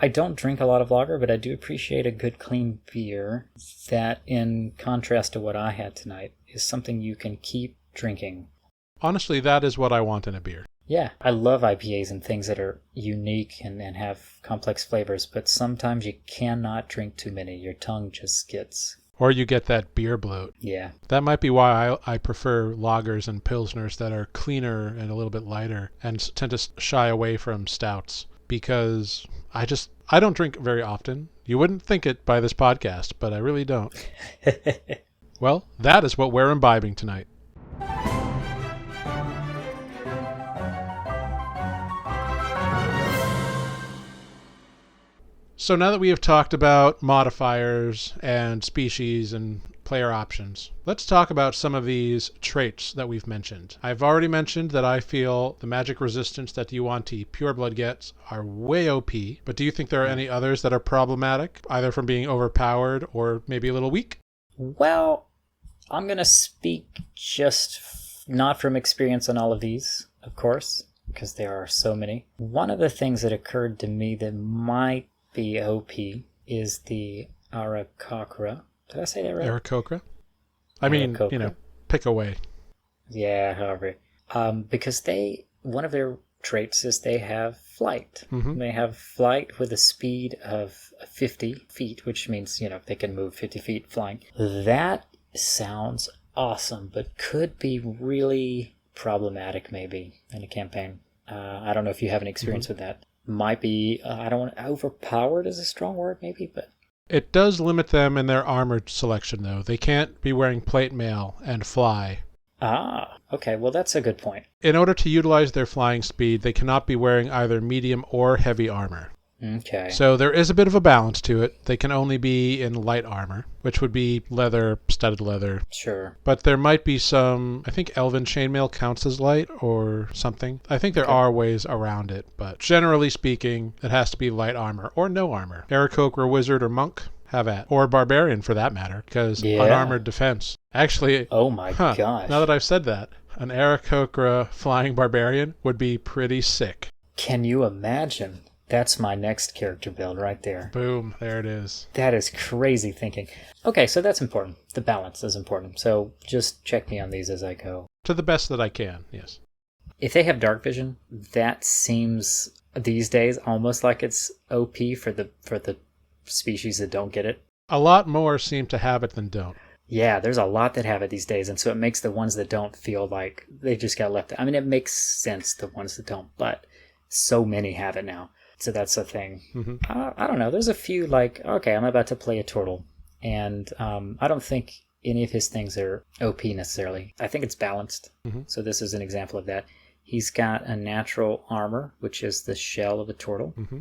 I don't drink a lot of lager, but I do appreciate a good clean beer that, in contrast to what I had tonight, is something you can keep drinking. Honestly, that is what I want in a beer. Yeah, I love IPAs and things that are unique and have complex flavors, but sometimes you cannot drink too many. Your tongue just gets... Or you get that beer bloat. Yeah. That might be why I prefer lagers and pilsners that are cleaner and a little bit lighter, and tend to shy away from stouts, because I don't drink very often. You wouldn't think it by this podcast, but I really don't. Well, that is what we're imbibing tonight. So now that we have talked about modifiers and species and player options, let's talk about some of these traits that we've mentioned. I've already mentioned that I feel the magic resistance that Yuan T Pureblood gets are way OP, but do you think there are any others that are problematic, either from being overpowered or maybe a little weak? Well, I'm going to speak just not from experience on all of these, of course, because there are so many. One of the things that occurred to me that might be OP is the Aarakocra. Did I say that right? Aarakocra? I mean, pick away. Yeah, however. Because one of their traits is they have flight. Mm-hmm. They have flight with a speed of 50 feet, which means, they can move 50 feet flying. That sounds awesome, but could be really problematic maybe in a campaign. I don't know if you have any experience with that. Might be, overpowered is a strong word maybe, but... It does limit them in their armor selection, though. They can't be wearing plate mail and fly. Ah, okay. Well, that's a good point. In order to utilize their flying speed, they cannot be wearing either medium or heavy armor. Okay. So there is a bit of a balance to it. They can only be in light armor, which would be leather, studded leather. Sure. But there might be some, I think elven chainmail counts as light or something. I think there are ways around it, but generally speaking, it has to be light armor or no armor. Aarakocra wizard or monk, have at. Or barbarian for that matter, because unarmored defense. Actually, oh my gosh. Now that I've said that, an Aarakocra flying barbarian would be pretty sick. Can you imagine? That's my next character build right there. Boom, there it is. That is crazy thinking. Okay, so that's important. The balance is important. So just check me on these as I go. To the best that I can, yes. If they have dark vision, that seems these days almost like it's OP for the species that don't get it. A lot more seem to have it than don't. Yeah, there's a lot that have it these days, and so it makes the ones that don't feel like they just got left. I mean, it makes sense, the ones that don't, but so many have it now. So that's the thing. Mm-hmm. I don't know. There's a few like, okay, I'm about to play a Tortell, and I don't think any of his things are OP necessarily. I think it's balanced. Mm-hmm. So this is an example of that. He's got a natural armor, which is the shell of a Tortell. Mm-hmm.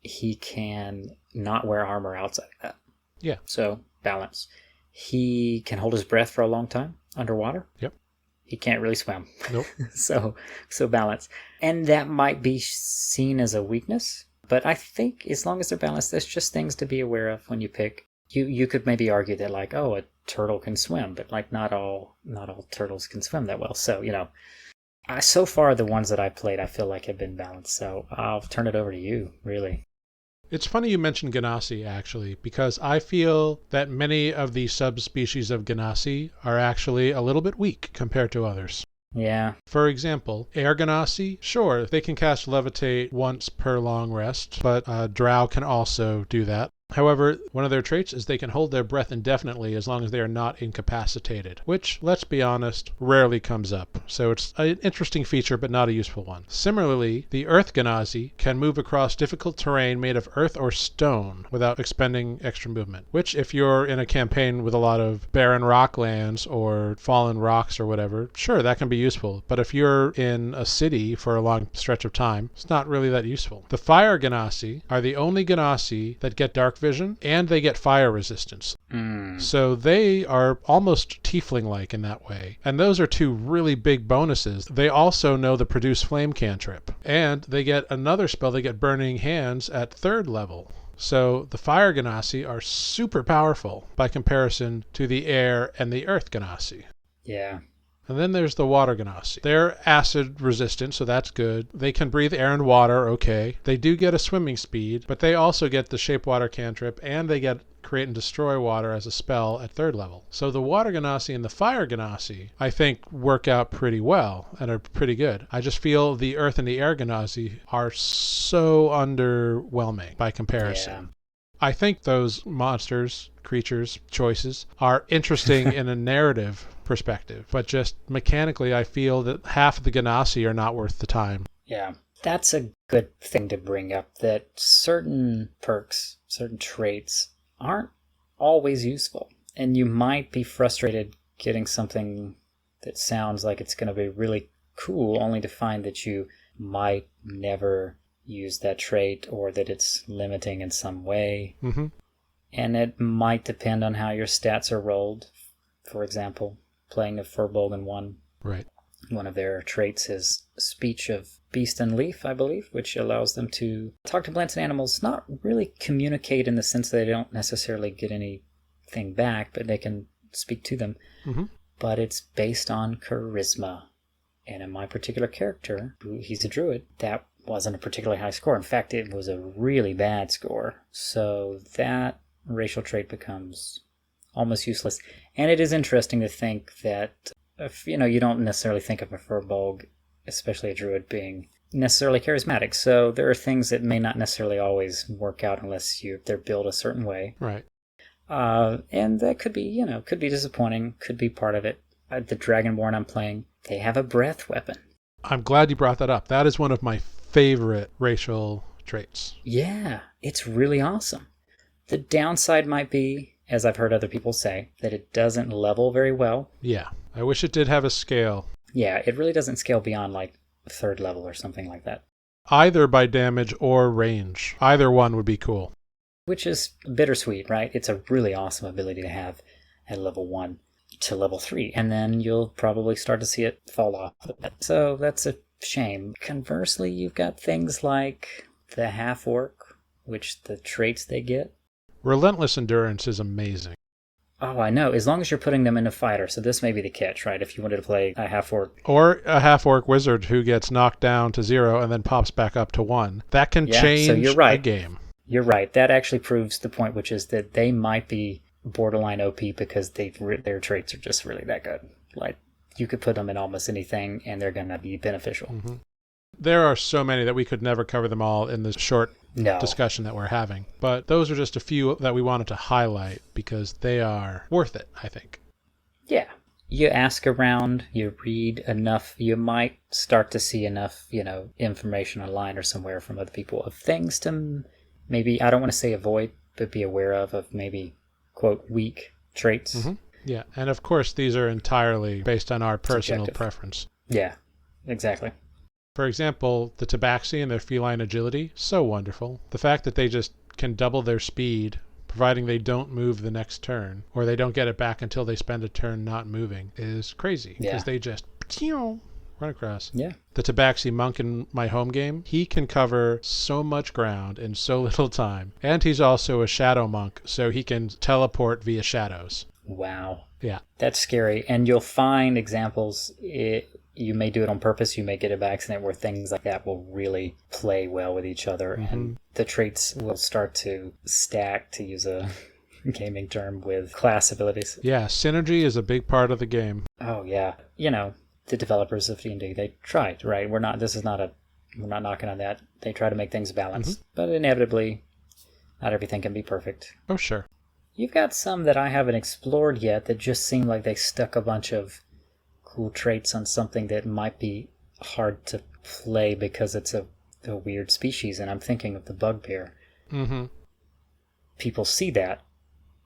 He can not wear armor outside of that. Yeah. So balance. He can hold his breath for a long time underwater. Yep. He can't really swim. Nope. so balance. And that might be seen as a weakness, but I think as long as they're balanced, there's just things to be aware of when you pick. You could maybe argue that like, oh, a turtle can swim, but like not all turtles can swim that well. So, so far the ones that I played, I feel like have been balanced. So I'll turn it over to you, really. It's funny you mentioned Ganassi, actually, because I feel that many of the subspecies of Ganassi are actually a little bit weak compared to others. Yeah. For example, air Ganassi, sure, they can cast Levitate once per long rest, but Drow can also do that. However, one of their traits is they can hold their breath indefinitely as long as they are not incapacitated, which, let's be honest, rarely comes up. So it's an interesting feature, but not a useful one. Similarly, the Earth Ganassi can move across difficult terrain made of earth or stone without expending extra movement, which if you're in a campaign with a lot of barren rocklands or fallen rocks or whatever, sure, that can be useful. But if you're in a city for a long stretch of time, it's not really that useful. The Fire Ganassi are the only Ganassi that get dark vision, and they get fire resistance. So they are almost Tiefling-like in that way. And those are two really big bonuses. They also know the Produce Flame cantrip. And they get another spell, they get Burning Hands at 3rd level. So the Fire Ganassi are super powerful by comparison to the Air and the Earth Ganassi. Yeah. And then there's the water Ganassi. They're acid resistant, so that's good. They can breathe air and water, okay. They do get a swimming speed, but they also get the Shape Water cantrip, and they get Create and Destroy Water as a spell at 3rd level. So the water Ganassi and the fire Ganassi, I think, work out pretty well and are pretty good. I just feel the earth and the air Ganassi are so underwhelming by comparison. Yeah. I think those monsters, creatures, choices are interesting in a narrative perspective, but just mechanically I feel that half of the Ganassi are not worth the time. Yeah. That's a good thing to bring up, that certain perks, certain traits aren't always useful. And you might be frustrated getting something that sounds like it's going to be really cool, only to find that you might never use that trait, or that it's limiting in some way. Mm-hmm. And it might depend on how your stats are rolled. For example, playing a Furbolg in one of their traits is Speech of Beast and Leaf, I believe, which allows them to talk to plants and animals, not really communicate in the sense that they don't necessarily get anything back, but they can speak to them. Mm-hmm. But it's based on charisma. And in my particular character, he's a druid, that wasn't a particularly high score. In fact, it was a really bad score. So that racial trait becomes almost useless. And it is interesting to think that, if, you don't necessarily think of a Furbolg, especially a druid, being necessarily charismatic. So there are things that may not necessarily always work out unless they're built a certain way. Right. And that could be, could be disappointing, could be part of it. The Dragonborn I'm playing, they have a breath weapon. I'm glad you brought that up. That is one of my favorite racial traits. Yeah, it's really awesome. The downside might be, as I've heard other people say, that it doesn't level very well. Yeah, I wish it did have a scale. Yeah, it really doesn't scale beyond like 3rd level or something like that. Either by damage or range. Either one would be cool. Which is bittersweet, right? It's a really awesome ability to have at level 1 to level 3, and then you'll probably start to see it fall off a bit. So that's a shame. Conversely, you've got things like the half-orc, which the traits they get. Relentless Endurance is amazing. Oh, I know. As long as you're putting them in a fighter. So this may be the catch, right? If you wanted to play a half-orc. Or a half-orc wizard who gets knocked down to 0 and then pops back up to 1. That can change so you're right. a game. You're right. That actually proves the point, which is that they might be borderline OP because their traits are just really that good. Like, you could put them in almost anything and they're going to be beneficial. Mm-hmm. There are so many that we could never cover them all in this short discussion that we're having. But those are just a few that we wanted to highlight because they are worth it, I think. Yeah. You ask around, you read enough, you might start to see enough, information online or somewhere from other people of things to maybe, I don't want to say avoid, but be aware of maybe, quote, weak traits. Mm-hmm. Yeah, and of course these are entirely based on our personal preference. Yeah, exactly. For example, the Tabaxi and their feline agility, so wonderful. The fact that they just can double their speed, providing they don't move the next turn, or they don't get it back until they spend a turn not moving, is crazy. Because they just run across. Yeah. The Tabaxi Monk in my home game, he can cover so much ground in so little time. And he's also a shadow monk, so he can teleport via shadows. Wow. Yeah. That's scary. And you'll find examples, you may do it on purpose, you may get it by accident, where things like that will really play well with each other. Mm-hmm. And the traits will start to stack, to use a gaming term, with class abilities. Yeah, synergy is a big part of the game. Oh, yeah. The developers of D&D, they tried, right? We're not knocking on that. They try to make things balanced. Mm-hmm. But inevitably, not everything can be perfect. Oh, sure. You've got some that I haven't explored yet that just seem like they stuck a bunch of cool traits on something that might be hard to play because it's a weird species, and I'm thinking of the bugbear. Mm-hmm. People see that.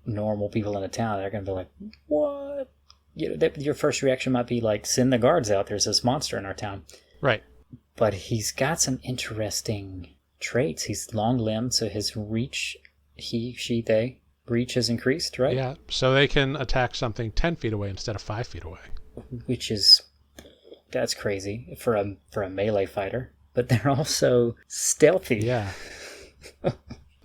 Normal people in a town, they're going to be like, what? Your first reaction might be like, send the guards out, there's this monster in our town. Right. But he's got some interesting traits. He's long-limbed, so his reach, they reach has increased, right? Yeah, so they can attack something 10 feet away instead of 5 feet away. That's crazy for a melee fighter. But they're also stealthy. Yeah.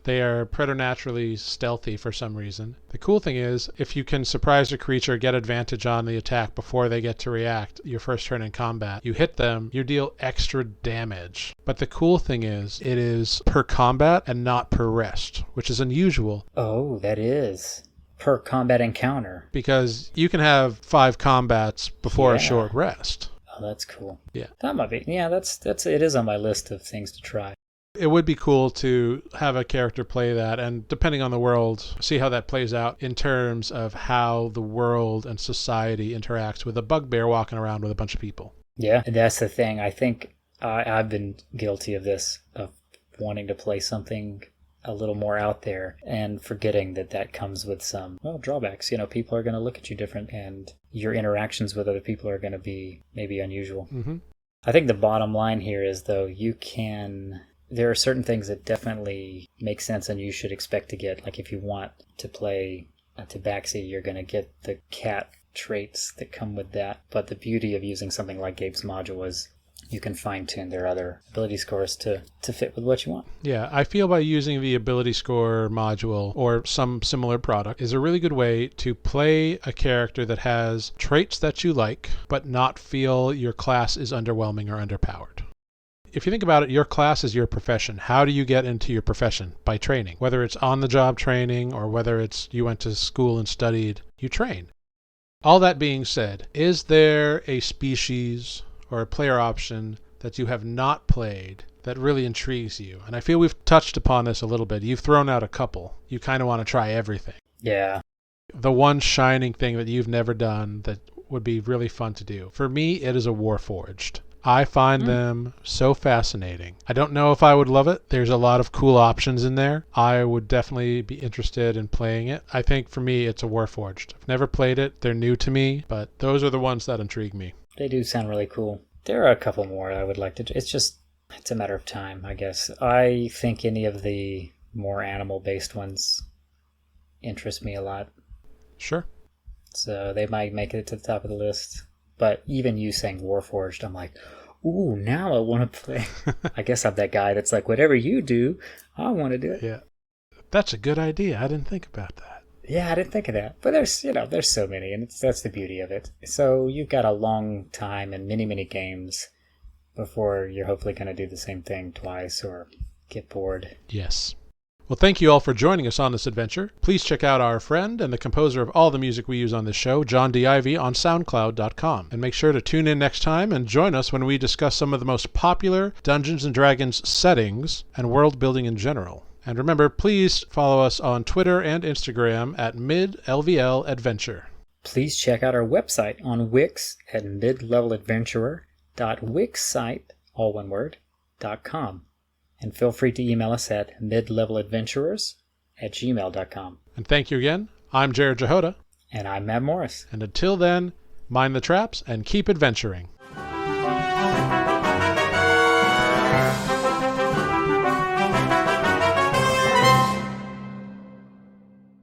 They are preternaturally stealthy for some reason. The cool thing is, if you can surprise a creature, get advantage on the attack before they get to react your first turn in combat, you hit them, you deal extra damage. But the cool thing is, it is per combat and not per rest, which is unusual. Oh, that is. Per combat encounter. Because you can have 5 combats before a short rest. Oh, that's cool. Yeah. That might be. Yeah, it is on my list of things to try. It would be cool to have a character play that, and depending on the world, see how that plays out in terms of how the world and society interacts with a bugbear walking around with a bunch of people. Yeah, and that's the thing. I think I've been guilty of this, of wanting to play something a little more out there and forgetting that comes with some, drawbacks. People are going to look at you different, and your interactions with other people are going to be maybe unusual. Mm-hmm. I think the bottom line here is, though, there are certain things that definitely make sense and you should expect to get. Like if you want to play a Tabaxi, you're going to get the cat traits that come with that. But the beauty of using something like Gabe's module is you can fine-tune their other ability scores to fit with what you want. Yeah, I feel by using the ability score module or some similar product is a really good way to play a character that has traits that you like, but not feel your class is underwhelming or underpowered. If you think about it, your class is your profession. How do you get into your profession? By training. Whether it's on-the-job training or whether it's you went to school and studied, you train. All that being said, is there a species or a player option that you have not played that really intrigues you? And I feel we've touched upon this a little bit. You've thrown out a couple. You kind of want to try everything. Yeah. The one shining thing that you've never done that would be really fun to do. For me, it is a Warforged. I find them so fascinating. I don't know if I would love it. There's a lot of cool options in there. I would definitely be interested in playing it. I think for me, it's a Warforged. I've never played it. They're new to me, but those are the ones that intrigue me. They do sound really cool. There are a couple more I would like to... It's a matter of time, I guess. I think any of the more animal-based ones interest me a lot. Sure. So they might make it to the top of the list. But even you saying Warforged, I'm like, ooh, now I want to play. I guess I'm that guy that's like, whatever you do, I want to do it. Yeah. That's a good idea. I didn't think about that. Yeah, I didn't think of that. But there's so many, and that's the beauty of it. So you've got a long time and many, many games before you're hopefully going to do the same thing twice or get bored. Yes. Well, thank you all for joining us on this adventure. Please check out our friend and the composer of all the music we use on this show, John D. Ivy, on SoundCloud.com. And make sure to tune in next time and join us when we discuss some of the most popular Dungeons & Dragons settings and world building in general. And remember, please follow us on Twitter and Instagram at midlvladventure. Please check out our website on Wix at midleveladventurer.wixsite, all one word, .com. And feel free to email us at midleveladventurers@gmail.com. And thank you again. I'm Jarrod Jehoda. And I'm Matt Morris. And until then, mind the traps and keep adventuring.